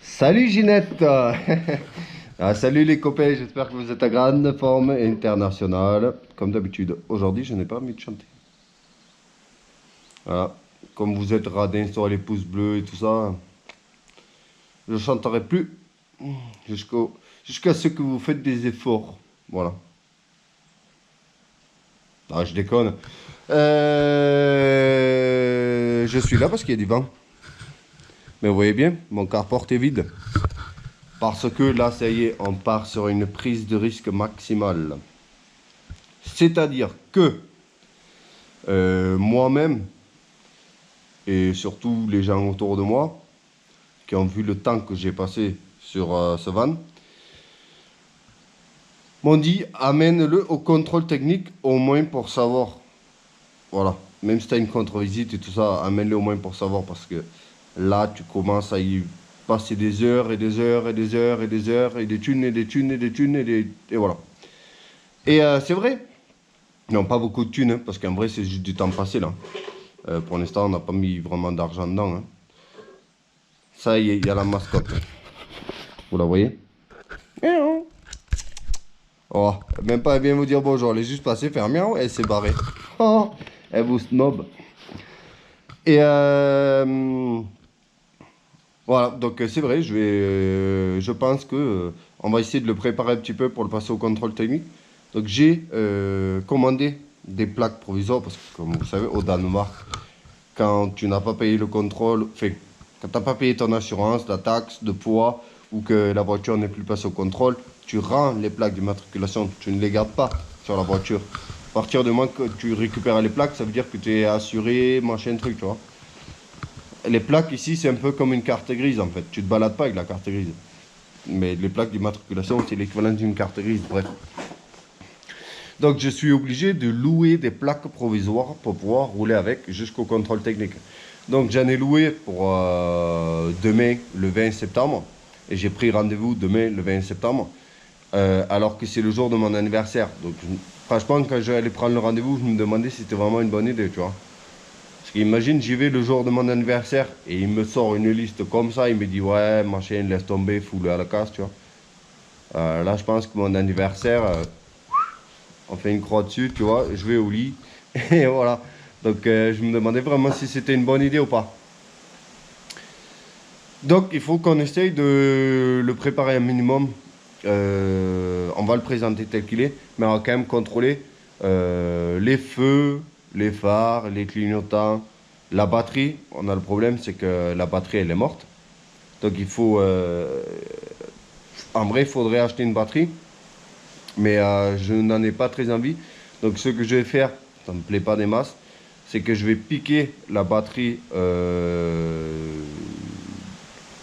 Salut Ginette. Salut les copains, j'espère que vous êtes à grande forme internationale. Comme d'habitude, aujourd'hui je n'ai pas envie de chanter. Voilà. Comme vous êtes radins sur les pouces bleus et tout ça, je chanterai plus jusqu'à ce que vous faites des efforts. Voilà. Ah, je déconne. Je suis là parce qu'il y a du vent. Mais vous voyez bien, mon carport est vide. Parce que là, ça y est, on part sur une prise de risque maximale. C'est-à-dire que moi-même, et surtout les gens autour de moi, qui ont vu le temps que j'ai passé sur ce van, m'ont dit, amène-le au contrôle technique, au moins pour savoir. Voilà, même si tu as une contre-visite et tout ça, amène-le au moins pour savoir, parce que là, tu commences à y passer des heures et des heures et des heures et des heures et des thunes et des thunes et des thunes et voilà. Et c'est vrai, non, pas beaucoup de thunes, hein, parce qu'en vrai, c'est juste du temps passé, là. Pour l'instant, on n'a pas mis vraiment d'argent dedans. Hein. Ça y est, il y a la mascotte. Vous la voyez? Oh, même pas elle vient vous dire bonjour. Elle est juste passée, faire miaou, et elle s'est barrée. Oh, elle vous snob. Et voilà, donc c'est vrai, je pense que on va essayer de le préparer un petit peu pour le passer au contrôle technique. Donc j'ai commandé des plaques provisoires, parce que comme vous savez, au Danemark, quand tu n'as pas payé le contrôle, enfin, quand tu n'as pas payé ton assurance, la taxe de poids, ou que la voiture n'est plus passée au contrôle, tu rends les plaques d'immatriculation, tu ne les gardes pas sur la voiture. À partir du moment que tu récupères les plaques, ça veut dire que tu es assuré, machin truc, tu vois. Les plaques ici, c'est un peu comme une carte grise en fait, tu ne te balades pas avec la carte grise. Mais les plaques d'immatriculation, c'est l'équivalent d'une carte grise, bref. Donc je suis obligé de louer des plaques provisoires pour pouvoir rouler avec jusqu'au contrôle technique. Donc j'en ai loué pour demain, le 20 septembre. Et j'ai pris rendez-vous demain, le 20 septembre. Alors que c'est le jour de mon anniversaire. Donc franchement, quand j'allais prendre le rendez-vous, je me demandais si c'était vraiment une bonne idée, tu vois. Parce qu'imagine, j'y vais le jour de mon anniversaire et il me sort une liste comme ça. Il me dit, ouais, machin, laisse tomber, fous-le à la casse, tu vois. Là, je pense que mon anniversaire... on fait une croix dessus, tu vois, je vais au lit, et voilà. Donc je me demandais vraiment si c'était une bonne idée ou pas. Donc il faut qu'on essaye de le préparer un minimum. On va le présenter tel qu'il est, mais on va quand même contrôler les feux, les phares, les clignotants, la batterie. On a le problème, c'est que la batterie, elle est morte. Donc il faut... en vrai, il faudrait acheter une batterie. Mais je n'en ai pas très envie. Donc ce que je vais faire, ça ne me plaît pas des masses, c'est que je vais piquer la batterie,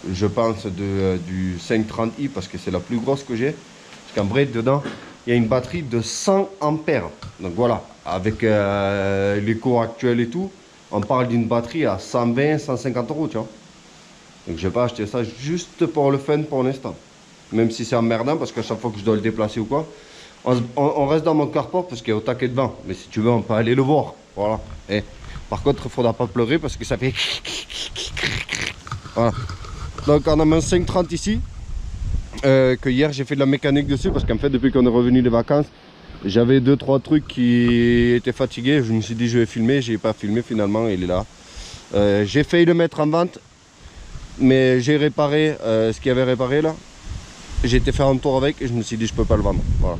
je pense, du 530i, parce que c'est la plus grosse que j'ai. Parce qu'en vrai, dedans, il y a une batterie de 100 ampères. Donc voilà, avec les cours actuels et tout, on parle d'une batterie à 120, 150 euros, tu vois. Donc je vais pas acheter ça juste pour le fun pour l'instant. Même si c'est emmerdant, parce qu'à chaque fois que je dois le déplacer ou quoi, on reste dans mon carport parce qu'il est au taquet de vent. Mais si tu veux, on peut aller le voir. Voilà. Et, par contre, il ne faudra pas pleurer parce que ça fait... Voilà. Donc on a mon 530 ici. Que hier j'ai fait de la mécanique dessus parce qu'en fait depuis qu'on est revenu des vacances, j'avais 2-3 trucs qui étaient fatigués. Je me suis dit je vais filmer, j'ai pas filmé finalement, il est là. J'ai failli le mettre en vente, mais j'ai réparé ce qu'il y avait réparé là. J'ai été faire un tour avec et je me suis dit je peux pas le vendre. Voilà.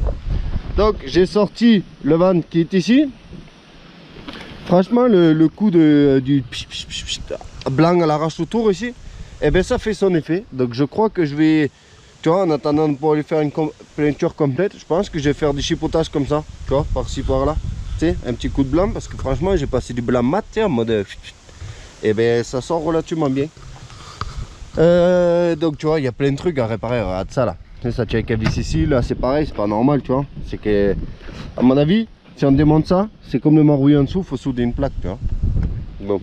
Donc j'ai sorti le van qui est ici. Franchement le coup du blanc à l'arrache autour ici, et bien ça fait son effet. Donc je crois que je vais, tu vois, en attendant de pouvoir lui faire une peinture complète, je pense que je vais faire des chipotages comme ça, tu vois, par-ci par-là. Tu sais, un petit coup de blanc parce que franchement j'ai passé du blanc mat, tu sais, en mode... Et bien ça sort relativement bien. Donc tu vois, il y a plein de trucs à réparer, regarde ça là. Ça tient avec la vis ici, là c'est pareil, c'est pas normal, tu vois. C'est que, à mon avis, si on démonte ça, c'est comme le marouiller en dessous, faut souder une plaque, tu vois. Bon.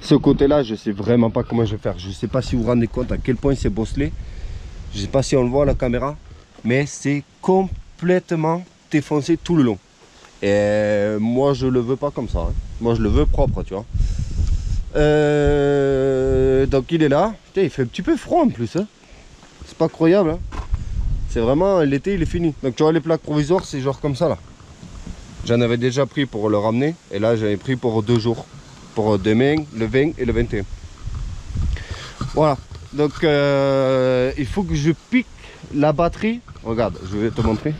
Ce côté là, je sais vraiment pas comment je vais faire. Je sais pas si vous vous rendez compte à quel point c'est bosselé. Je sais pas si on le voit à la caméra, mais c'est complètement défoncé tout le long. Et moi je le veux pas comme ça, hein. Moi je le veux propre, tu vois. Donc il est là. Putain, il fait un petit peu froid en plus. Hein. C'est pas croyable. Hein. C'est vraiment l'été, il est fini. Donc tu vois, les plaques provisoires, c'est genre comme ça là. J'en avais déjà pris pour le ramener. Et là, j'en ai pris pour 2 jours. Pour demain, le 20 et le 21. Voilà. Donc il faut que je pique la batterie. Regarde, je vais te montrer.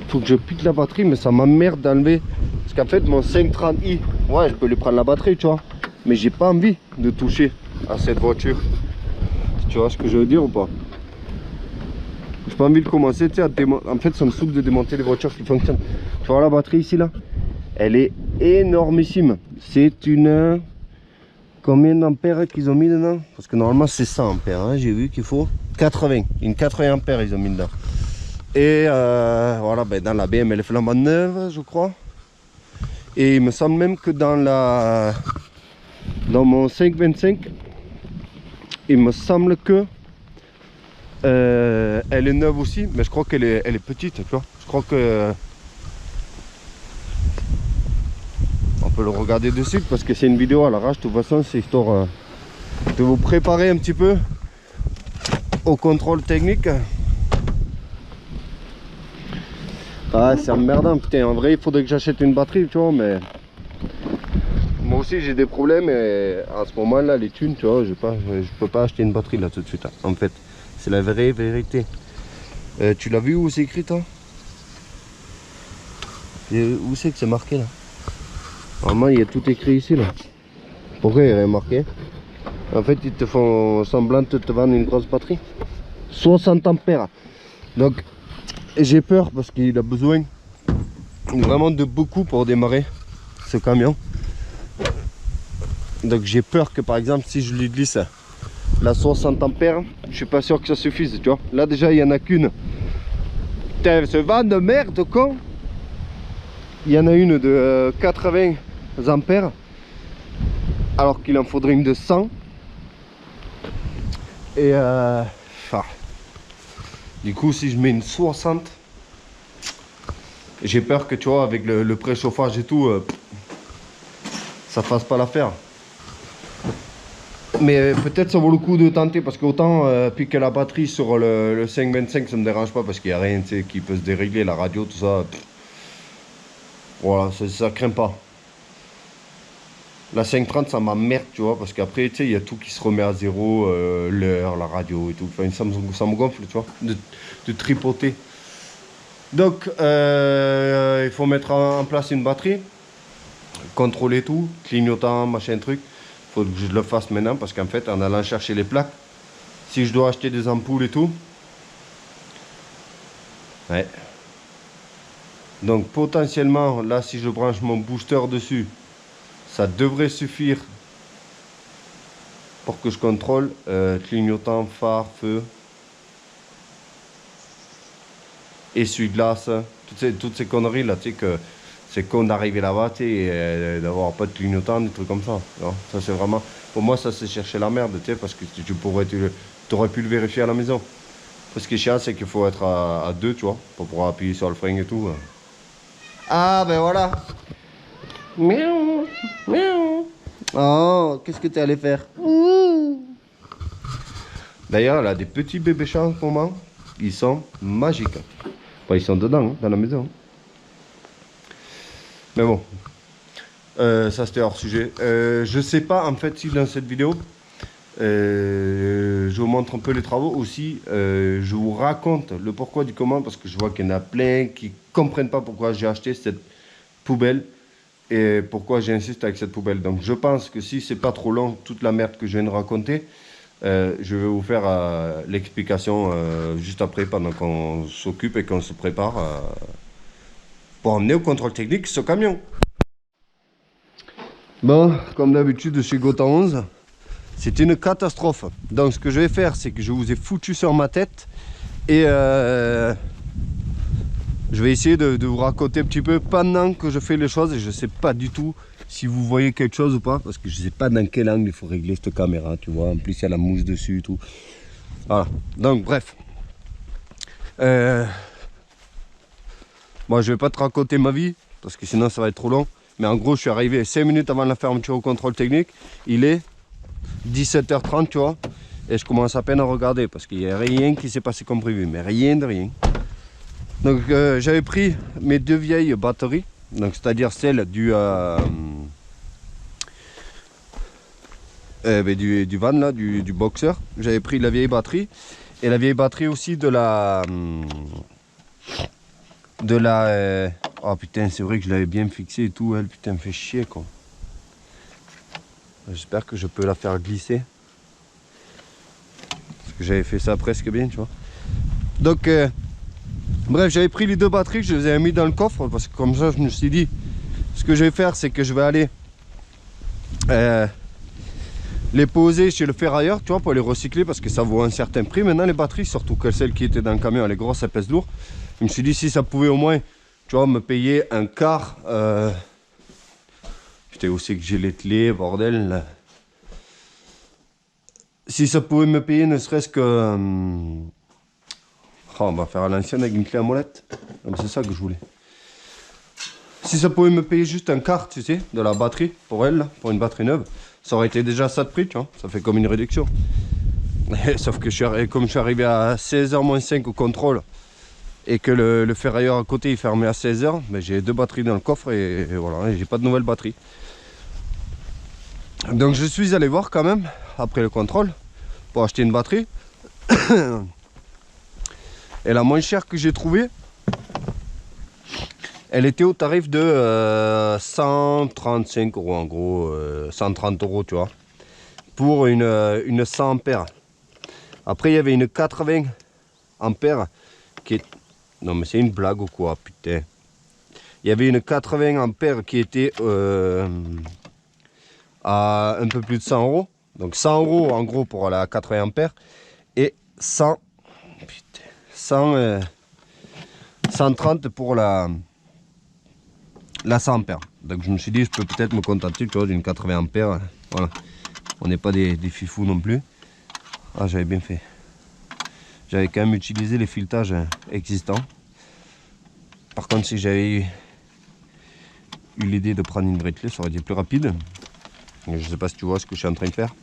Il faut que je pique la batterie, mais ça m'emmerde d'enlever. Parce qu'en fait, mon 530i, ouais, je peux lui prendre la batterie, tu vois. Mais j'ai pas envie de toucher à cette voiture. Tu vois ce que je veux dire ou pas? J'ai pas envie de commencer, tu sais, en fait, ça me saoule de démonter les voitures qui fonctionnent. Tu vois la batterie ici, là? Elle est énormissime. C'est une... Combien d'ampères qu'ils ont mis dedans? Parce que normalement, c'est 100 ampères. Hein. J'ai vu qu'il faut 80. Une 80 ampères, ils ont mis dedans. Et voilà, ben, dans la BM, elle est flambant neuve, je crois. Et il me semble même que dans mon 525, il me semble que elle est neuve aussi, mais je crois qu'elle est petite, tu vois. Je crois que on peut le regarder de suite parce que c'est une vidéo à l'arrache. De toute façon, c'est histoire de vous préparer un petit peu au contrôle technique. Ah, c'est emmerdant, putain. En vrai, il faudrait que j'achète une batterie, tu vois, mais moi aussi j'ai des problèmes et à ce moment là les thunes, tu vois, je peux pas acheter une batterie là tout de suite. Hein. En fait, c'est la vraie vérité. Tu l'as vu où c'est écrit, toi? Où c'est que c'est marqué là? Normalement, il y a tout écrit ici là. Pourquoi il y a rien marqué? En fait, ils te font semblant de te vendre une grosse batterie. 60 ampères. Donc, j'ai peur parce qu'il a besoin vraiment de beaucoup pour démarrer ce camion. Donc j'ai peur que par exemple si je lui glisse la 60 ampères, je suis pas sûr que ça suffise, tu vois. Là déjà il y en a qu'une. Putain, ce van de merde con. Il y en a une de 80 ampères alors qu'il en faudrait une de 100. Et du coup si je mets une 60, j'ai peur que tu vois avec le préchauffage et tout, ça fasse pas l'affaire. Mais peut-être ça vaut le coup de tenter parce qu'autant piquer la batterie sur le 525 ça me dérange pas parce qu'il n'y a rien qui peut se dérégler, la radio, tout ça. Voilà, ça craint pas. La 530 ça m'emmerde, tu vois, parce qu'après tu sais il y a tout qui se remet à zéro, l'heure, la radio et tout. Enfin, ça me gonfle, tu vois, de tripoter. Donc il faut mettre en place une batterie, contrôler tout, clignotant, machin truc. Faut que je le fasse maintenant parce qu'en fait en allant chercher les plaques, si je dois acheter des ampoules et tout, ouais. Donc potentiellement là si je branche mon booster dessus, ça devrait suffire pour que je contrôle clignotant, phare, feu, essuie-glace, toutes ces conneries là, tu sais que c'est con d'arriver là-bas et d'avoir pas de clignotant, des trucs comme ça. Non, ça c'est vraiment, pour moi ça c'est chercher la merde, tu sais, parce que tu aurais pu le vérifier à la maison. Ce qui est chiant c'est qu'il faut être à 2, tu vois, pour pouvoir appuyer sur le frein et tout. Ah ben voilà. Miaou, miaou. Oh, qu'est-ce que tu es allé faire? D'ailleurs, elle a des petits bébés chats en ce moment, ils sont magiques. Enfin, ils sont dedans, hein, dans la maison. Mais bon, ça c'était hors sujet. Je sais pas en fait si dans cette vidéo, je vous montre un peu les travaux aussi. Je vous raconte le pourquoi du comment parce que je vois qu'il y en a plein qui comprennent pas pourquoi j'ai acheté cette poubelle et pourquoi j'insiste avec cette poubelle. Donc je pense que si c'est pas trop long, toute la merde que je viens de raconter, je vais vous faire l'explication juste après pendant qu'on s'occupe et qu'on se prépare pour emmener au contrôle technique ce camion. Bon, comme d'habitude chez Gotha 11, c'est une catastrophe. Donc ce que je vais faire, c'est que je vous ai foutu sur ma tête et je vais essayer de vous raconter un petit peu pendant que je fais les choses. Et je sais pas du tout si vous voyez quelque chose ou pas, parce que je sais pas dans quel angle il faut régler cette caméra, tu vois. En plus il y a la mousse dessus et tout. Voilà, donc bref. Moi je vais pas te raconter ma vie, parce que sinon ça va être trop long. Mais en gros, je suis arrivé 5 minutes avant la fermeture au contrôle technique. Il est 17h30, tu vois. Et je commence à peine à regarder parce qu'il n'y a rien qui s'est passé comme prévu, mais rien de rien. Donc j'avais pris mes 2 vieilles batteries, donc c'est-à-dire celle du van là, du Boxer. J'avais pris la vieille batterie et la vieille batterie aussi de la oh putain, c'est vrai que je l'avais bien fixée et tout, elle putain me fait chier quoi. J'espère que je peux la faire glisser. Parce que j'avais fait ça presque bien, tu vois. Donc, bref, j'avais pris les 2 batteries, je les ai mis dans le coffre. Parce que comme ça, je me suis dit, ce que je vais faire, c'est que je vais aller les poser chez le ferrailleur, tu vois, pour les recycler. Parce que ça vaut un certain prix. Maintenant, les batteries, surtout que celles qui étaient dans le camion, elle est grosse, elle pèse lourd. Je me suis dit, si ça pouvait au moins, tu vois, me payer un quart. Putain, où c'est que j'ai les clés, bordel là. Si ça pouvait me payer ne serait-ce que... Oh, on va faire à l'ancienne avec une clé à molette. C'est ça que je voulais. Si ça pouvait me payer juste un quart, tu sais, de la batterie, pour elle, là, pour une batterie neuve, ça aurait été déjà ça de prix, tu vois. Ça fait comme une réduction. Sauf que comme je suis arrivé à 16h moins 5 au contrôle, et que le ferrailleur à côté il fermait à 16h, mais j'ai 2 batteries dans le coffre et voilà, j'ai pas de nouvelles batteries. Donc je suis allé voir quand même, après le contrôle, pour acheter une batterie. Et la moins chère que j'ai trouvée, elle était au tarif de 135 € en gros, 130 € tu vois, pour une 100 ampères. Après il y avait une 80 ampères qui est... Non mais c'est une blague ou quoi, putain. Il y avait une 80 ampères qui était à un peu plus de 100 €. Donc 100 € en gros pour la 80 ampères et 130 pour la 100 ampères. Donc je me suis dit je peux peut-être me contenter, tu vois, d'une 80 ampères. Voilà. On n'est pas des fifous non plus. Ah, j'avais bien fait. J'avais quand même utilisé les filetages existants. Par contre, si j'avais eu l'idée de prendre une vraie clé, ça aurait été plus rapide. Je ne sais pas si tu vois ce que je suis en train de faire.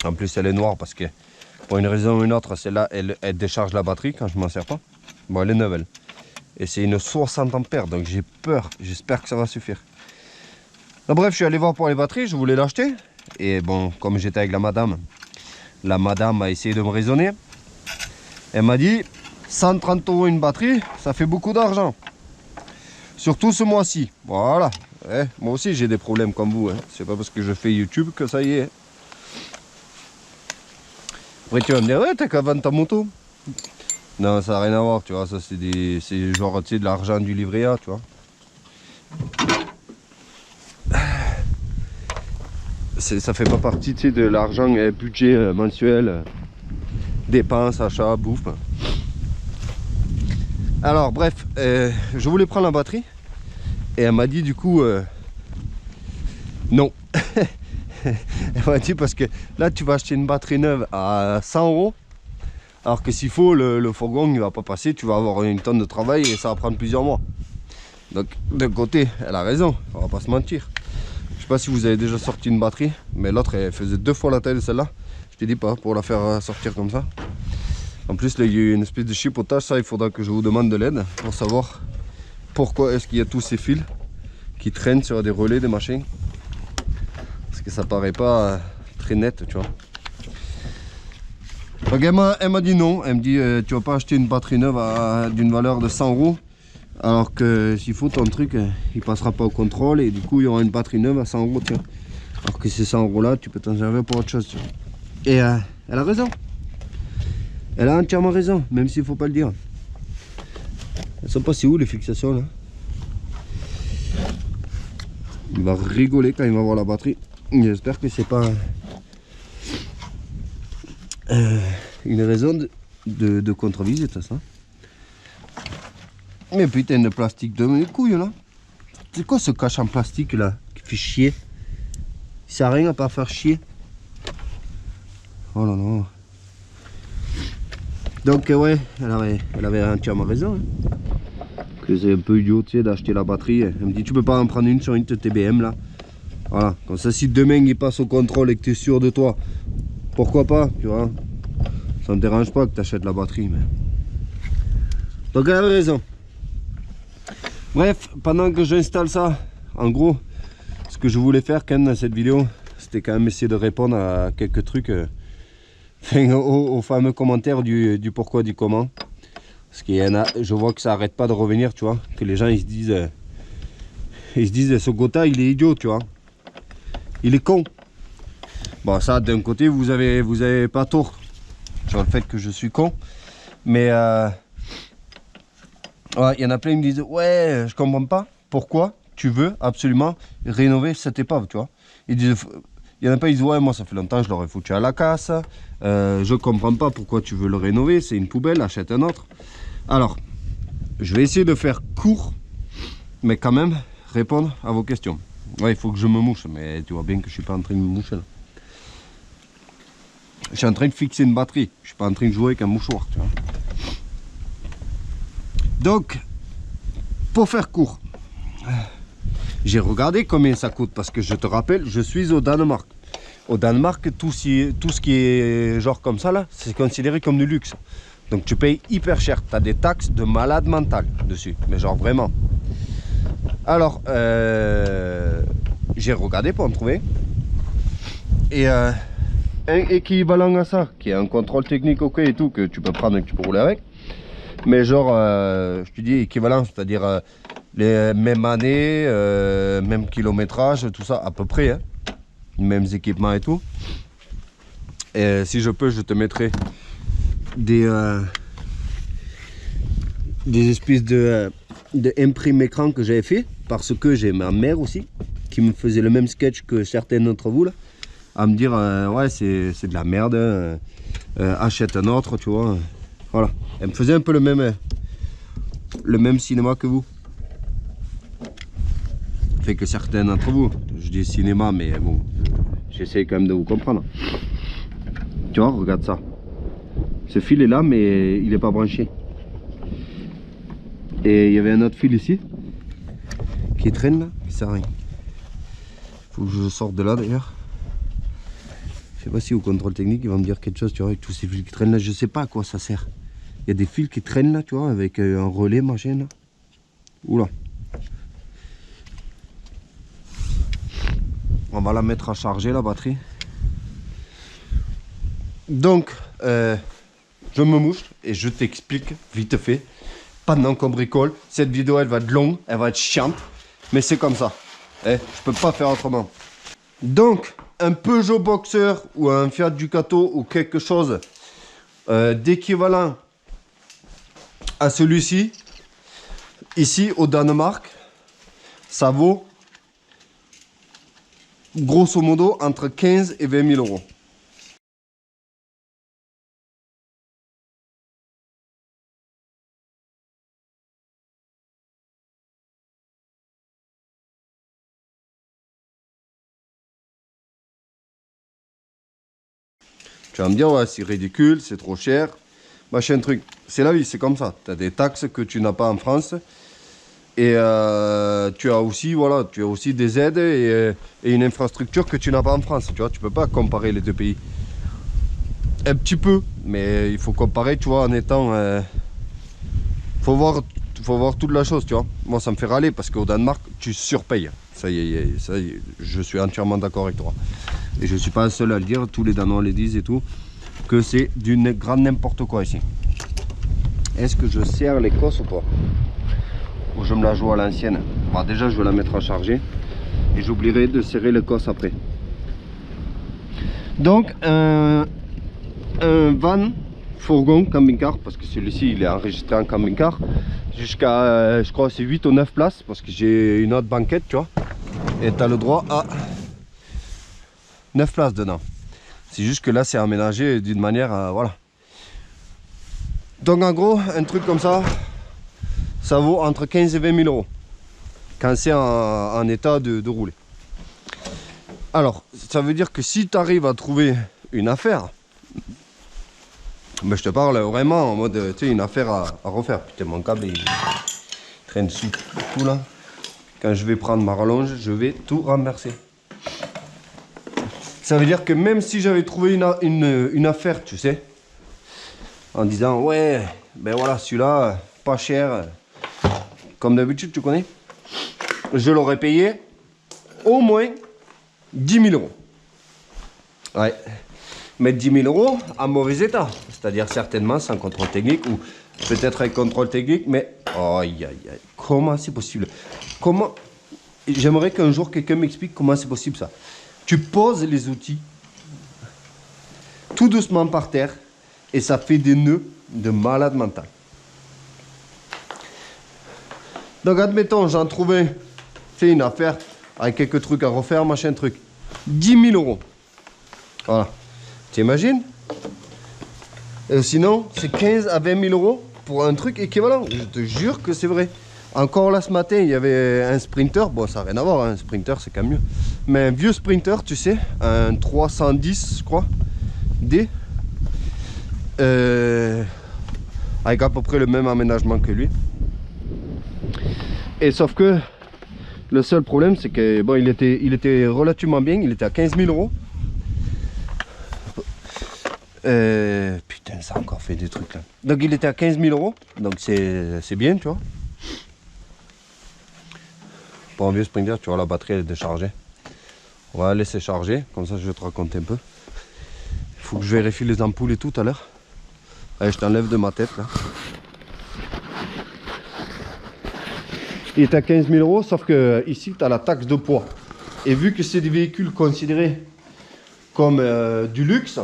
En plus, elle est noire parce que pour une raison ou une autre, celle-là, elle décharge la batterie quand je m'en sers pas. Bon, elle est neuve, elle. Et c'est une 60 ampères, donc j'ai peur. J'espère que ça va suffire. Donc, bref, je suis allé voir pour les batteries, je voulais l'acheter. Et bon, comme j'étais avec la madame a essayé de me raisonner. Elle m'a dit 130 € une batterie, ça fait beaucoup d'argent. Surtout ce mois-ci. Voilà. Ouais, moi aussi j'ai des problèmes comme vous. Hein. C'est pas parce que je fais YouTube que ça y est. Après tu vas me dire, ouais, t'as qu'à vendre ta moto. Non, ça n'a rien à voir, tu vois. Ça c'est genre, tu sais, de l'argent du livret A, tu vois. Ça fait pas partie, tu sais, de l'argent budget mensuel. Dépenses, achats, bouffe. Alors bref, je voulais prendre la batterie et elle m'a dit du coup non. Elle m'a dit parce que là tu vas acheter une batterie neuve à 100 € alors que s'il faut le fourgon il va pas passer, tu vas avoir une tonne de travail et ça va prendre plusieurs mois. Donc d'un côté elle a raison, on va pas se mentir. Je sais pas si vous avez déjà sorti une batterie, mais l'autre elle faisait 2 fois la taille de celle-là. Je te dis pas pour la faire sortir comme ça. En plus, là, il y a eu une espèce de chipotage. Ça, il faudra que je vous demande de l'aide pour savoir pourquoi est-ce qu'il y a tous ces fils qui traînent sur des relais, des machins. Parce que ça paraît pas très net, tu vois. Donc, elle m'a dit non. Elle me dit, tu vas pas acheter une batterie neuve d'une valeur de 100 €. Alors que s'il faut, ton truc, il passera pas au contrôle. Et du coup, il y aura une batterie neuve à 100 €, tu vois. Alors que ces 100 € là, tu peux t'en servir pour autre chose, tu vois. Et elle a raison. Elle a entièrement raison, même s'il ne faut pas le dire. Elles sont passées où les fixations là? Il va rigoler quand il va voir la batterie. J'espère que c'est pas une raison de contre-visite ça. Mais putain de plastique de mes couilles là. C'est quoi ce cache en plastique là qui fait chier? Il sert à rien à part faire chier. Oh là là. Donc ouais, elle avait entièrement raison. Hein. Que c'est un peu idiot, tu sais, d'acheter la batterie. Elle me dit, tu peux pas en prendre une sur une TBM là. Voilà, comme ça si demain il passe au contrôle et que tu es sûr de toi, pourquoi pas, tu vois. Ça me dérange pas que tu achètes la batterie. Mais... Donc elle avait raison. Bref, pendant que j'installe ça, en gros, ce que je voulais faire quand même dans cette vidéo, c'était quand même essayer de répondre à quelques trucs, aux fameux commentaires du pourquoi, du comment. Parce qu'il y en a, je vois que ça arrête pas de revenir, tu vois, que les gens ils se disent ce Gotha il est idiot, tu vois, il est con. Bon, ça d'un côté vous avez pas tort sur le fait que je suis con, mais ouais, il y en a plein qui me disent ouais, je comprends pas pourquoi tu veux absolument rénover cette épave, tu vois. Ils disent, il y en a pas, ils disent ouais, moi ça fait longtemps je l'aurais foutu à la casse, je comprends pas pourquoi tu veux le rénover, c'est une poubelle, achète un autre. Alors, je vais essayer de faire court, mais quand même répondre à vos questions. Ouais, il faut que je me mouche, mais tu vois bien que je suis pas en train de me moucher là. Je suis en train de fixer une batterie, je suis pas en train de jouer avec un mouchoir, tu vois. Donc, pour faire court, j'ai regardé combien ça coûte, parce que je te rappelle, je suis au Danemark. Au Danemark, tout ce qui est genre comme ça là, c'est considéré comme du luxe. Donc tu payes hyper cher, tu as des taxes de malade mental dessus, mais genre vraiment. Alors, j'ai regardé pour en trouver. Et un équivalent à ça, qui est un contrôle technique ok et tout, que tu peux prendre et que tu peux rouler avec. Mais genre, je te dis équivalent, c'est-à-dire les mêmes années, même kilométrage, tout ça à peu près, hein, mêmes équipements et tout. Et si je peux, je te mettrai des espèces de imprime écran que j'avais fait, parce que j'ai ma mère aussi qui me faisait le même sketch que certains d'entre vous là, à me dire ouais c'est de la merde, achète un autre, tu vois. Voilà, elle me faisait un peu le même cinéma que vous. Fait que certains d'entre vous, je dis cinéma, mais bon, j'essaie quand même de vous comprendre. Tu vois, regarde ça. Ce fil est là, mais il n'est pas branché. Et il y avait un autre fil ici qui traîne là, qui sert à rien. Faut que je sorte de là d'ailleurs. Je sais pas si au contrôle technique il va me dire quelque chose, tu vois, avec tous ces fils qui traînent là, je sais pas à quoi ça sert. Il y a des fils qui traînent là, tu vois, avec un relais machin là. Oula. On va la mettre à charger la batterie. Donc, je me mouche et je t'explique vite fait. Pendant qu'on bricole, cette vidéo elle va être longue, elle va être chiante, mais c'est comme ça. Je peux pas faire autrement. Donc, un Peugeot Boxer ou un Fiat Ducato ou quelque chose d'équivalent à celui-ci, ici au Danemark, ça vaut grosso modo entre 15 et 20 000 euros. Tu vas me dire, ouais, c'est ridicule, c'est trop cher, machin truc. C'est la vie, c'est comme ça. Tu as des taxes que tu n'as pas en France. Et tu as aussi, voilà, tu as aussi des aides et une infrastructure que tu n'as pas en France. Tu vois, tu peux pas comparer les deux pays. Un petit peu, mais il faut comparer, tu vois, en étant... faut voir toute la chose, tu vois. Moi, ça me fait râler parce qu'au Danemark, tu surpayes. Ça y est, je suis entièrement d'accord avec toi. Et je ne suis pas le seul à le dire, tous les Danois le disent et tout, que c'est d'une grande n'importe quoi ici. Est-ce que je serre l'Écosse ou pas? Ou je me la joue à l'ancienne? Bon, déjà, je vais la mettre à charger. Et j'oublierai de serrer l'Écosse après. Donc, un van, fourgon, camping-car, parce que celui-ci, il est enregistré en camping-car, jusqu'à, je crois, c'est 8 ou 9 places, parce que j'ai une autre banquette, tu vois. Et tu as le droit à 9 places dedans. C'est juste que là, c'est aménagé d'une manière, voilà. Donc, en gros, un truc comme ça, ça vaut entre 15 et 20 000 euros. Quand c'est en état de rouler. Alors, ça veut dire que si tu arrives à trouver une affaire, ben je te parle vraiment en mode, tu sais, une affaire à refaire. Putain, mon câble, il traîne dessus tout là. Quand je vais prendre ma rallonge, je vais tout renverser. Ça veut dire que même si j'avais trouvé une affaire, tu sais, en disant ouais, ben voilà, celui-là, pas cher, comme d'habitude, tu connais, je l'aurais payé au moins 10 000 euros. Ouais, mais 10 000 euros en mauvais état, c'est-à-dire certainement sans contrôle technique ou peut-être avec contrôle technique, mais aïe aïe aïe, comment c'est possible? Comment? J'aimerais qu'un jour quelqu'un m'explique comment c'est possible ça. Tu poses les outils tout doucement par terre et ça fait des nœuds de malade mental. Donc admettons, j'en trouvais, fait une affaire avec quelques trucs à refaire, machin truc. 10 000 euros. Voilà. T'imagines? Sinon, c'est 15 à 20 000 euros pour un truc équivalent. Je te jure que c'est vrai. Encore là ce matin, il y avait un Sprinter. Bon, ça n'a rien à voir, hein. Un Sprinter, c'est quand même mieux. Mais un vieux Sprinter, tu sais, un 310, je crois, D. Avec à peu près le même aménagement que lui. Et sauf que le seul problème, c'est que bon, il était relativement bien. Il était à 15 000 euros. Putain, ça a encore fait des trucs là. Donc il était à 15 000 euros. Donc c'est bien, tu vois. Pour un vieux Sprinter, tu vois, la batterie elle est déchargée. On va la laisser charger. Comme ça, je vais te raconter un peu. Il faut que je vérifie les ampoules et tout à l'heure. Allez, je t'enlève de ma tête là. Il est à 15 000 euros, sauf que ici tu as la taxe de poids. Et vu que c'est des véhicules considérés comme du luxe,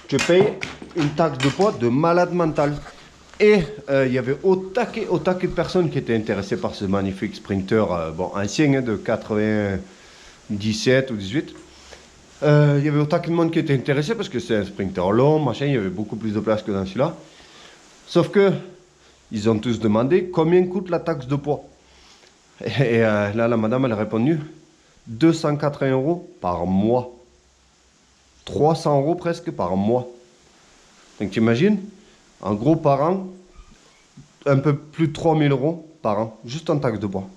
tu payes une taxe de poids de malade mental. Et il y avait au taquet de personnes qui étaient intéressées par ce magnifique Sprinter, bon, ancien, hein, de 97 ou 18. Il y avait au taquet de monde qui était intéressé parce que c'est un Sprinter long, machin, il y avait beaucoup plus de place que dans celui-là. Sauf que ils ont tous demandé combien coûte la taxe de poids. Et là, la madame, elle a répondu 280 euros par mois. 300 euros presque par mois. Donc tu imagines, en gros par an, un peu plus de 3 000 euros par an, juste en taxe de poids.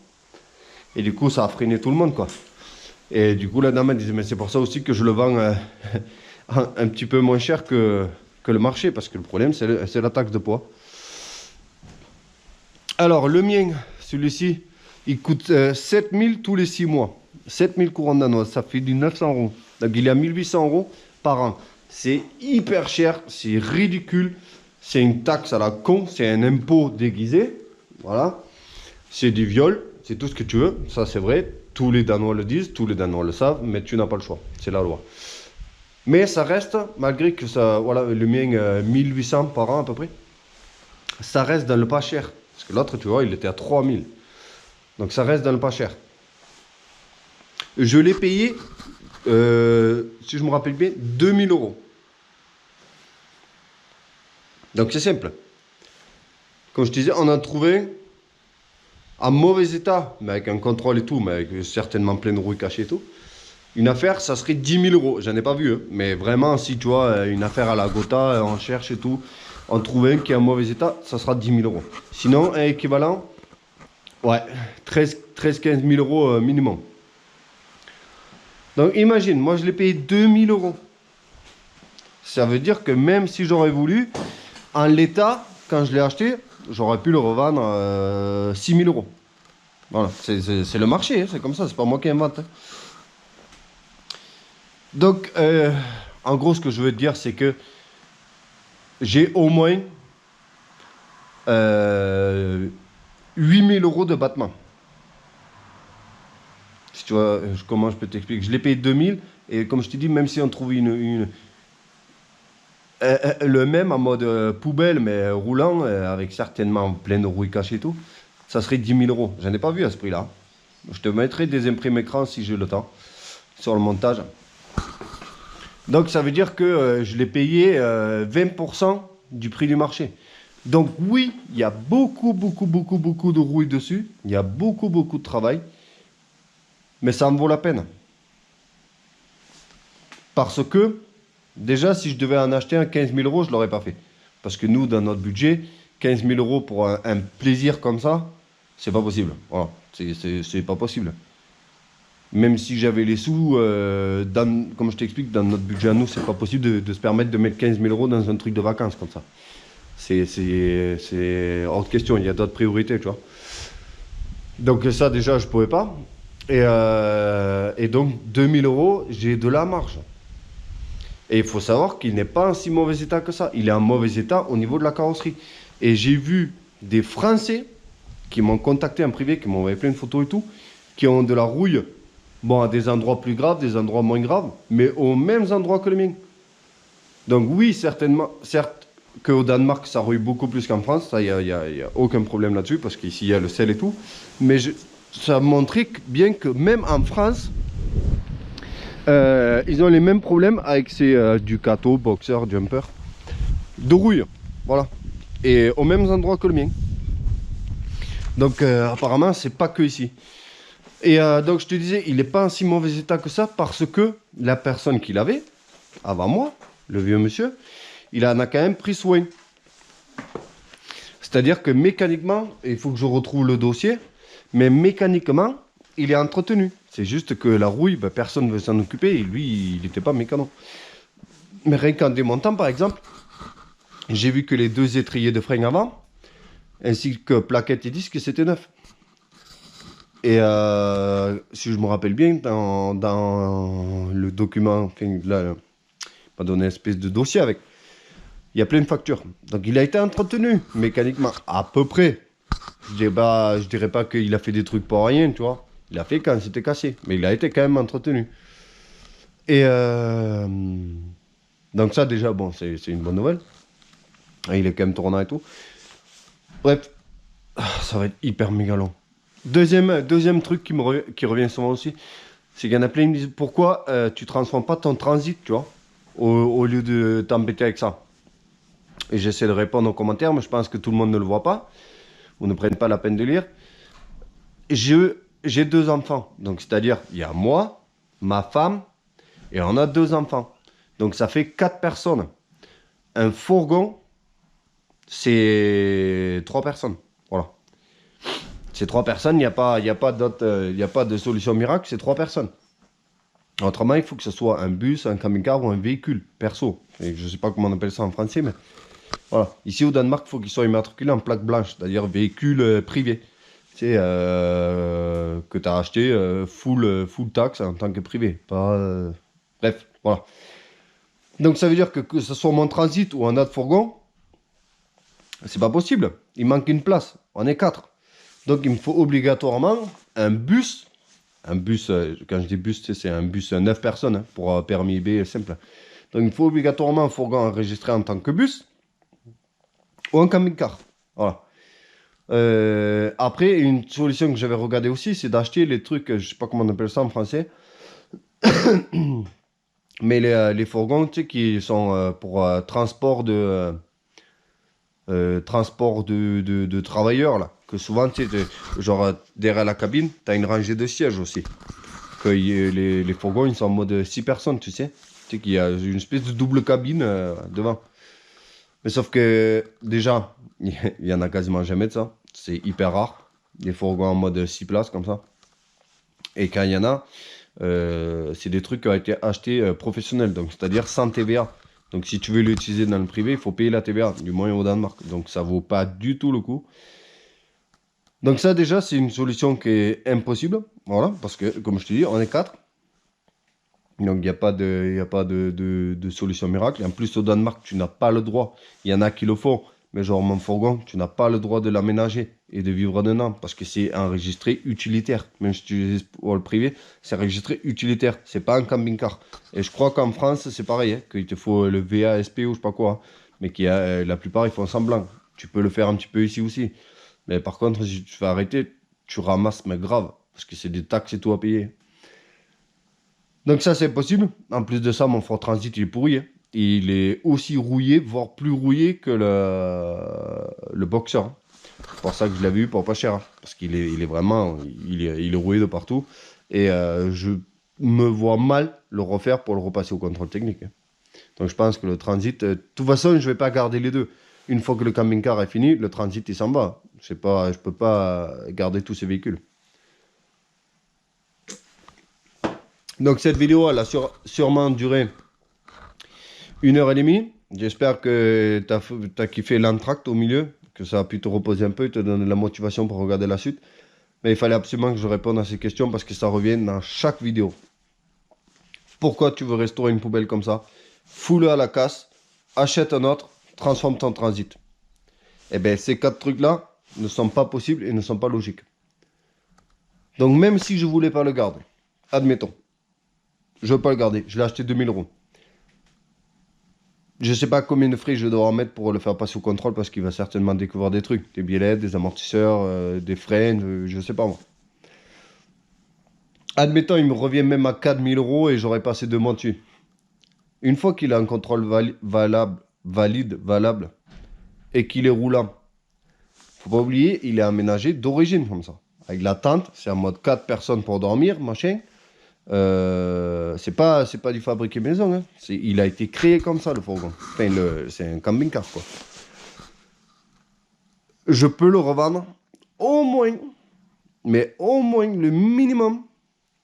Et du coup, ça a freiné tout le monde, quoi. Et du coup, la dame, elle disait, mais c'est pour ça aussi que je le vends un petit peu moins cher que le marché, parce que le problème, c'est la taxe de poids. Alors, le mien, celui-ci, il coûte 7 000 tous les 6 mois. 7 000 couronnes danoises, ça fait du 900 euros. Donc, il est à 1 800 euros par an. C'est hyper cher, c'est ridicule. C'est une taxe à la con, c'est un impôt déguisé. Voilà. C'est du viol, c'est tout ce que tu veux. Ça, c'est vrai. Tous les Danois le disent, tous les Danois le savent, mais tu n'as pas le choix. C'est la loi. Mais ça reste, malgré que ça, voilà, le mien, 1800 par an à peu près, ça reste dans le pas cher. Parce que l'autre, tu vois, il était à 3000. Donc ça reste dans le pas cher. Je l'ai payé, si je me rappelle bien, 2000 euros. Donc c'est simple. Comme je te disais, on a trouvé en mauvais état, mais avec un contrôle et tout, mais avec certainement plein de rouille cachée et tout. Une affaire, ça serait 10 000 euros. J'en ai pas vu, hein. Mais vraiment, si tu vois, une affaire à la Gotha, on cherche et tout, on trouve un qui est en mauvais état, ça sera 10 000 euros. Sinon, un équivalent, ouais, 13-15 000 euros minimum. Donc imagine, moi je l'ai payé 2 000 euros. Ça veut dire que même si j'aurais voulu, en l'état, quand je l'ai acheté, j'aurais pu le revendre 6 000 euros. Voilà, c'est le marché, hein, c'est comme ça, c'est pas moi qui invente. Hein. Donc, en gros, ce que je veux te dire, c'est que j'ai au moins 8 000 euros de battement. Si tu vois, comment je peux t'expliquer? Je l'ai payé 2 000, et comme je te dis, même si on trouve le même en mode poubelle, mais roulant, avec certainement plein de rouille cachée et tout, ça serait 10 000 euros. J'en ai pas vu à ce prix-là. Je te mettrai des imprimes écran si j'ai le temps, sur le montage. Donc ça veut dire que je l'ai payé 20% du prix du marché. Donc oui, il y a beaucoup de rouille dessus. Il y a beaucoup de travail. Mais ça en vaut la peine. Parce que, déjà, si je devais en acheter un 15 000 euros, je ne l'aurais pas fait. Parce que nous, dans notre budget, 15 000 euros pour un plaisir comme ça, c'est pas possible. Voilà, c'est pas possible. Même si j'avais les sous, comme je t'explique, dans notre budget à nous, c'est pas possible de se permettre de mettre 15 000 euros dans un truc de vacances comme ça. C'est hors de question, il y a d'autres priorités, tu vois. Donc ça déjà, je pouvais pas. Et donc 2000 euros, j'ai de la marge. Et il faut savoir qu'il n'est pas en si mauvais état que ça. Il est en mauvais état au niveau de la carrosserie. Et j'ai vu des Français qui m'ont contacté en privé, qui m'ont envoyé plein de photos et tout, qui ont de la rouille, bon, à des endroits plus graves, des endroits moins graves, mais aux mêmes endroits que le mien. Donc oui, certainement, certes qu'au Danemark, ça rouille beaucoup plus qu'en France, ça, y a aucun problème là-dessus, parce qu'ici, il y a le sel et tout. Mais ça montrait bien que même en France, ils ont les mêmes problèmes avec ces Ducato, Boxer, Jumper, de rouille. Voilà. Et aux mêmes endroits que le mien. Donc apparemment, c'est pas que ici. Et donc je te disais, il n'est pas en si mauvais état que ça parce que la personne qui l'avait, avant moi, le vieux monsieur, il en a quand même pris soin. C'est-à-dire que mécaniquement, il faut que je retrouve le dossier, mais mécaniquement, il est entretenu. C'est juste que la rouille, ben, personne ne veut s'en occuper et lui, il n'était pas mécano. Mais rien qu'en démontant, par exemple, j'ai vu que les deux étriers de frein avant, ainsi que plaquettes et disques, c'était neuf. Et si je me rappelle bien, dans le document, enfin, là, il m'a donné une espèce de dossier avec. Il y a plein de factures. Donc il a été entretenu mécaniquement, à peu près. Je dirais pas qu'il a fait des trucs pour rien, tu vois. Il a fait quand c'était cassé, mais il a été quand même entretenu. Et donc ça déjà, bon, c'est une bonne nouvelle. Il est quand même tournant et tout. Bref, ça va être hyper méga long. Deuxième truc qui revient souvent aussi, c'est qu'il y en a plein qui me disent pourquoi tu transformes pas ton transit, tu vois, au lieu de t'embêter avec ça. Et j'essaie de répondre aux commentaires, mais je pense que tout le monde ne le voit pas, ou ne prennent pas la peine de lire. J'ai deux enfants, donc c'est-à-dire, il y a moi, ma femme, et on a deux enfants. Donc ça fait 4 personnes. Un fourgon, c'est 3 personnes. Voilà. C'est 3 personnes, il n'y a pas de solution miracle, c'est 3 personnes. Autrement, il faut que ce soit un bus, un camping-car ou un véhicule perso. Et je ne sais pas comment on appelle ça en français, mais voilà. Ici au Danemark, il faut qu'il soit immatriculé en plaque blanche, c'est-à-dire véhicule privé. C'est que tu as acheté full taxe en tant que privé. Pas, bref, voilà. Donc ça veut dire que ce soit mon transit ou un autre fourgon, c'est pas possible. Il manque une place. On est 4. Donc il me faut obligatoirement un bus. Un bus, quand je dis bus, c'est un bus 9 personnes hein, pour permis B simple. Donc il me faut obligatoirement un fourgon enregistré en tant que bus ou un camping-car. Voilà. Après, une solution que j'avais regardée aussi, c'est d'acheter les trucs, je sais pas comment on appelle ça en français, mais les fourgons tu sais, qui sont pour transport de travailleurs, là. Que souvent, tu sais, genre derrière la cabine, tu as une rangée de sièges aussi. Que les fourgons, ils sont en mode 6 personnes, tu sais. Tu sais qu'il y a une espèce de double cabine devant. Mais sauf que, déjà, il y en a quasiment jamais de ça. C'est hyper rare. Des fourgons en mode 6 places, comme ça. Et quand il y en a, c'est des trucs qui ont été achetés professionnels. Donc, c'est-à-dire sans TVA. Donc si tu veux l'utiliser dans le privé, il faut payer la TVA, du moins au Danemark. Donc ça vaut pas du tout le coup. Donc ça déjà, c'est une solution qui est impossible. Voilà, parce que comme je te dis, on est 4. Donc il n'y a pas de solution miracle. Et en plus au Danemark, tu n'as pas le droit. Il y en a qui le font. Mais genre mon fourgon, tu n'as pas le droit de l'aménager et de vivre dedans. Parce que c'est enregistré utilitaire. Même si tu utilises pour le privé, c'est enregistré utilitaire. C'est pas un camping-car. Et je crois qu'en France, c'est pareil. Hein, qu'il te faut le VASP ou je sais pas quoi. Hein, mais la plupart, ils font semblant. Tu peux le faire un petit peu ici aussi. Mais par contre, si tu fais arrêter, tu ramasses, mais grave. Parce que c'est des taxes et tout à payer. Donc ça, c'est possible. En plus de ça, mon Ford Transit, il est pourri. Hein. Il est aussi rouillé, voire plus rouillé que le Boxer. Hein. C'est pour ça que je l'avais eu pour pas cher. Hein. Parce qu'il est vraiment... Il est rouillé de partout. Et je me vois mal le refaire pour le repasser au contrôle technique. Hein. Donc je pense que le Transit... de toute façon, je vais pas garder les deux. Une fois que le camping-car est fini, le Transit, il s'en va. Je peux pas garder tous ces véhicules. Donc cette vidéo, elle a sûrement duré 1h30. J'espère que tu as kiffé l'entracte au milieu, que ça a pu te reposer un peu et te donner la motivation pour regarder la suite. Mais il fallait absolument que je réponde à ces questions parce que ça revient dans chaque vidéo. Pourquoi tu veux restaurer une poubelle comme ça? Fous-le à la casse, achète un autre, transforme ton transit. Eh bien, ces 4 trucs-là ne sont pas possibles et ne sont pas logiques. Donc, même si je voulais pas le garder, admettons, je veux pas le garder, je l'ai acheté 2000 euros. Je sais pas combien de frais je dois en mettre pour le faire passer au contrôle parce qu'il va certainement découvrir des trucs, des biellettes, des amortisseurs, des freins, je sais pas moi. Admettons, il me revient même à 4000 euros et j'aurais passé 2 mois dessus. Une fois qu'il a un contrôle valable, et qu'il est roulant, faut pas oublier, il est aménagé d'origine comme ça. Avec la tente, c'est en mode 4 personnes pour dormir, machin. C'est pas du fabriqué maison. Hein. Il a été créé comme ça, le fourgon. Enfin, c'est un camping-car, quoi. Je peux le revendre au moins, mais au moins, le minimum,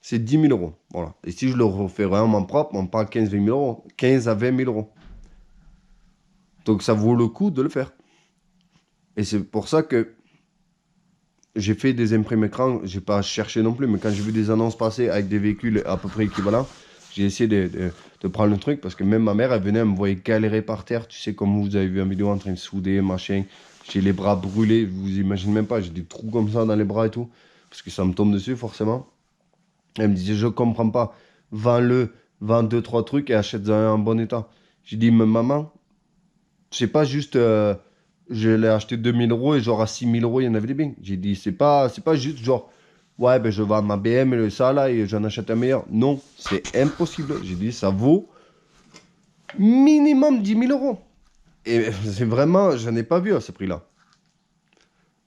c'est 10 000 euros. Voilà. Et si je le refais vraiment propre, on parle 15 000 euros. 15 à 20 000 euros. Donc ça vaut le coup de le faire. Et c'est pour ça que j'ai fait des imprimes écran, j'ai pas cherché non plus, mais quand j'ai vu des annonces passer avec des véhicules à peu près équivalents, j'ai essayé de prendre le truc parce que même ma mère, elle venait, elle me voyait galérer par terre, tu sais, comme vous avez vu en vidéo en train de souder, machin. J'ai les bras brûlés, vous imaginez même pas, j'ai des trous comme ça dans les bras et tout, parce que ça me tombe dessus forcément. Elle me disait, je comprends pas, vends-le, vends 2-3 trucs et achète-en un en bon état. J'ai dit, mais maman, c'est pas juste, je l'ai acheté 2000 euros et genre à 6000 euros, il y en avait des biens. J'ai dit, c'est pas juste genre, ouais, ben je vends ma BM et ça là et j'en achète un meilleur. Non, c'est impossible. J'ai dit, ça vaut minimum 10 000 euros. Et c'est vraiment, j'en ai pas vu à ce prix-là.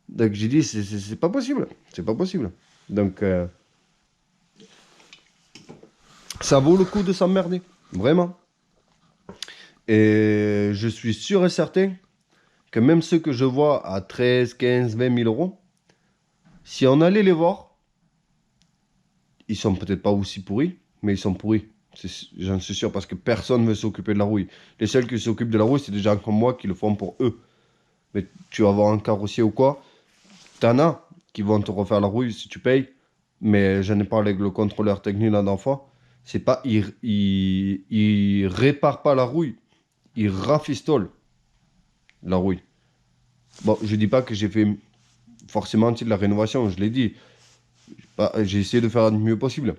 Donc j'ai dit, c'est pas possible. C'est pas possible. Donc, ça vaut le coup de s'emmerder. Vraiment. Et je suis sûr et certain que même ceux que je vois à 13, 15, 20 000 euros, si on allait les voir, ils sont peut-être pas aussi pourris, mais ils sont pourris. J'en suis sûr parce que personne ne veut s'occuper de la rouille. Les seuls qui s'occupent de la rouille, c'est des gens comme moi qui le font pour eux. Mais tu vas avoir un carrossier ou quoi, t'en as qui vont te refaire la rouille si tu payes. Mais j'en ai parlé avec le contrôleur technique la dernière fois. C'est pas, il répare pas la rouille, il rafistole la rouille. Bon, je dis pas que j'ai fait forcément de la rénovation, je l'ai dit. J'ai essayé de faire du mieux possible.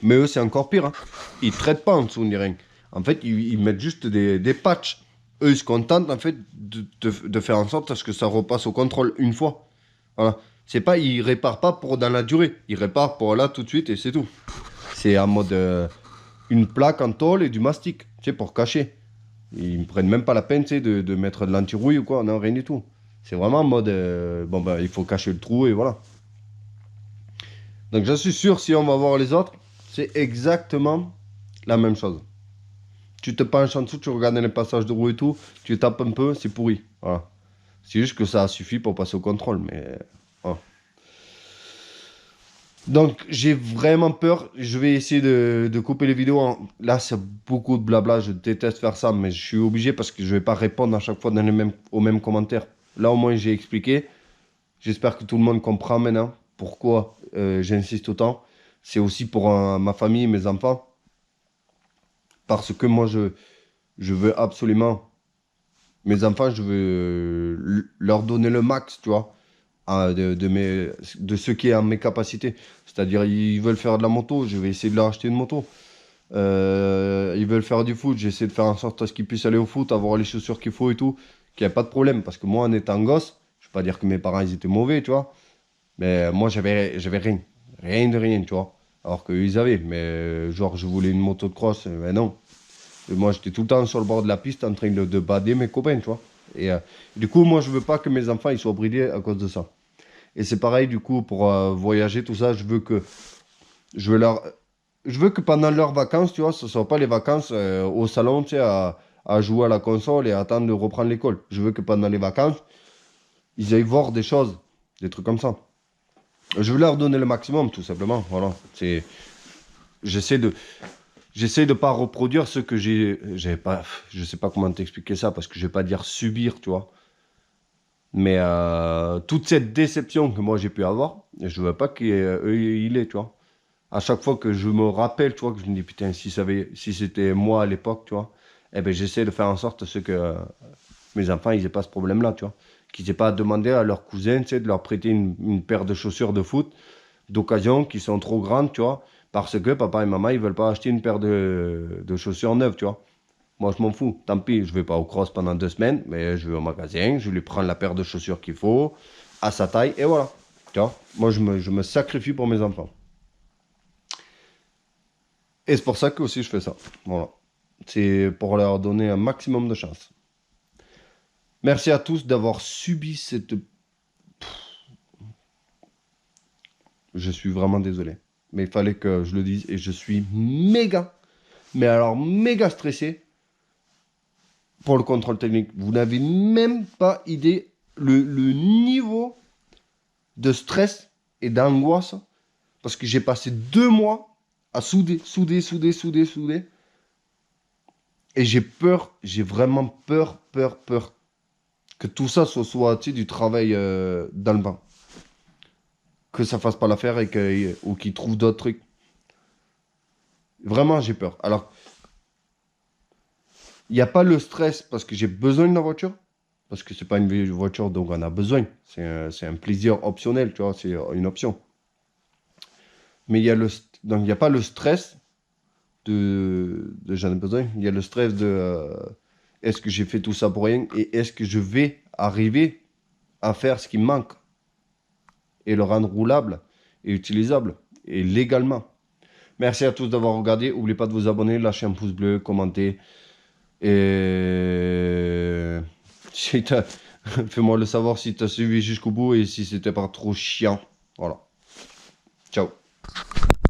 Mais eux, c'est encore pire. Hein. Ils traitent pas en dessous ni rien. En fait, ils mettent juste des patchs. Eux, ils se contentent en fait de faire en sorte à ce que ça repasse au contrôle une fois. Voilà. C'est pas, ils réparent pas pour dans la durée. Ils réparent pour là tout de suite et c'est tout. C'est en mode une plaque en tôle et du mastic, tu sais, pour cacher. Ils ne prennent même pas la peine, tu sais, de mettre de l'anti-rouille ou quoi. Non, rien du tout. C'est vraiment en mode, bon ben, il faut cacher le trou et voilà. Donc, je suis sûr, si on va voir les autres, c'est exactement la même chose. Tu te penches en dessous, tu regardes les passages de roue et tout, tu tapes un peu, c'est pourri. Voilà. C'est juste que ça suffit pour passer au contrôle, mais voilà. Donc j'ai vraiment peur, je vais essayer de couper les vidéos. Là c'est beaucoup de blabla, je déteste faire ça, mais je suis obligé parce que je vais pas répondre à chaque fois dans aux mêmes commentaires. Là au moins j'ai expliqué, j'espère que tout le monde comprend maintenant pourquoi j'insiste autant. C'est aussi pour ma famille, mes enfants. Parce que moi, je veux absolument, mes enfants, je veux leur donner le max, tu vois, de ce qui est en mes capacités. C'est-à-dire, ils veulent faire de la moto, je vais essayer de leur acheter une moto. Ils veulent faire du foot, j'essaie de faire en sorte à ce qu'ils puissent aller au foot, avoir les chaussures qu'il faut et tout, qu'il n'y a pas de problème. Parce que moi, en étant gosse, je ne vais pas dire que mes parents, ils étaient mauvais, tu vois, mais moi, j'avais rien. Rien de rien, tu vois. Alors qu'eux, ils avaient. Mais genre, je voulais une moto de cross, mais non. Et moi, j'étais tout le temps sur le bord de la piste en train de bader mes copains, tu vois. Et du coup, moi, je veux pas que mes enfants ils soient bridés à cause de ça. Et c'est pareil, du coup, pour voyager, tout ça, je veux leur, je veux que pendant leurs vacances, tu vois, ce ne soit pas les vacances au salon, tu sais, à jouer à la console et à attendre de reprendre l'école. Je veux que pendant les vacances, ils aillent voir des choses, des trucs comme ça. Je veux leur donner le maximum, tout simplement. Voilà. j'essaie de pas reproduire ce que j'ai pas, je sais pas comment t'expliquer ça parce que je vais pas dire subir, tu vois. Mais toute cette déception que moi j'ai pu avoir, je veux pas qu'il ait, tu vois. À chaque fois que je me rappelle, tu vois, que je me dis putain, si c'était moi à l'époque, tu vois, eh ben j'essaie de faire en sorte ce que mes enfants, ils aient pas ce problème-là, tu vois. Qu'ils aient pas à demander à leurs cousins, tu sais, de leur prêter une paire de chaussures de foot d'occasion qui sont trop grandes, tu vois, parce que papa et maman, ils veulent pas acheter une paire de chaussures neuves, tu vois. Moi, je m'en fous. Tant pis, je vais pas au cross pendant 2 semaines, mais je vais au magasin, je lui prends la paire de chaussures qu'il faut, à sa taille, et voilà. Tu vois, moi, je me sacrifie pour mes enfants. Et c'est pour ça que aussi je fais ça. Voilà. C'est pour leur donner un maximum de chance. Merci à tous d'avoir subi cette... Je suis vraiment désolé. Mais il fallait que je le dise. Et je suis méga, mais alors méga stressé pour le contrôle technique. Vous n'avez même pas idée le niveau de stress et d'angoisse. Parce que j'ai passé 2 mois à souder. Et j'ai peur, j'ai vraiment peur que tout ça soit tu sais, du travail dans le banc. Que ça fasse pas l'affaire ou qu'ils trouvent d'autres trucs. Vraiment, j'ai peur. Alors, il n'y a pas le stress parce que j'ai besoin de la voiture. Parce que c'est pas une vieille voiture, donc on a besoin. C'est un plaisir optionnel, tu vois, c'est une option. Mais donc il n'y a pas le stress de j'en ai besoin. Il y a le stress de est-ce que j'ai fait tout ça pour rien et est-ce que je vais arriver à faire ce qui me manque et le rendre roulable et utilisable et légalement. Merci à tous d'avoir regardé. N'oubliez pas de vous abonner, lâcher un pouce bleu, commenter. Et fais-moi le savoir si tu as suivi jusqu'au bout et si c'était pas trop chiant. Voilà. Ciao.